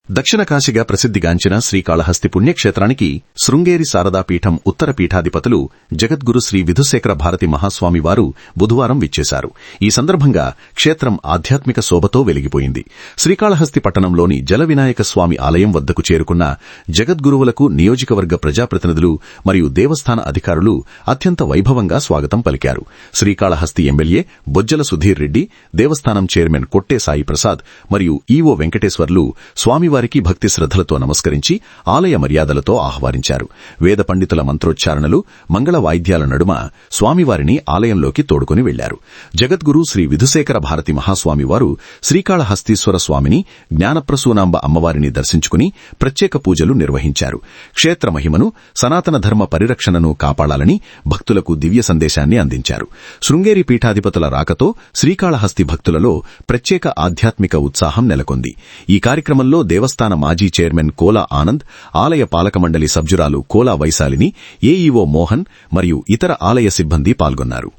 దక్షిణ కాశీగా ప్రసిద్ధిగాంచిన శ్రీకాళహస్తి పుణ్యక్షేత్రానికి శృంగేరి శారదాపీఠం ఉత్తర పీఠాధిపతులు జగద్గురు శ్రీ విధుశేఖర భారతి మహాస్వామి వారు బుధవారం విచ్చేశారు. ఈ సందర్భంగా క్షేత్రం ఆధ్యాత్మిక శోభతో వెలిగిపోయింది. శ్రీకాళహస్తి పట్టణంలోని జల వినాయక స్వామి ఆలయం వద్దకు చేరుకున్న జగద్గురువులకు నియోజకవర్గ ప్రజాప్రతినిధులు మరియు దేవస్థాన అధికారులు అత్యంత వైభవంగా స్వాగతం పలికారు. శ్రీకాళహస్తి ఎమ్మెల్యే బొజ్జల సుధీర్ రెడ్డి, దేవస్థానం చైర్మన్ కొట్టే సాయి ప్రసాద్ మరియు ఈవో వెంకటేశ్వర్లు స్వామివారికి భక్తి శ్రద్ధలతో నమస్కరించి ఆలయ మర్యాదలతో ఆహ్వానించారు. వేద పండితుల మంత్రోచ్చారణలు, మంగళ వాయిద్యాల నడుమ స్వామివారిని ఆలయంలోకి తోడుకుని వెళ్లారు. జగద్గురు శ్రీ విధుశేఖర భారతి మహాస్వామివారు శ్రీకాళహస్తీశ్వర స్వామిని, జ్ఞానప్రసూనాంబ అమ్మవారిని దర్శించుకుని ప్రత్యేక పూజలు నిర్వహించారు. క్షేత్ర మహిమను, సనాతన ధర్మ పరిరక్షణను కాపాడాలని భక్తులకు దివ్య సందేశాన్ని అందించారు. శృంగేరి పీఠాధిపతుల రాకతో శ్రీకాళహస్తి భక్తులలో ప్రత్యేక ఆధ్యాత్మిక ఉత్సాహం నెలకొంది. ఈ కార్యక్రమంలో దేవస్థాన మాజీ చైర్మన్ కోలా ఆనంద్, ఆలయ పాలక మండలి సభ్యురాలు కోలా వైశాలిని, ఏఈఓ మోహన్ మరియు ఇతర ఆలయ సిబ్బంది పాల్గొన్నారు.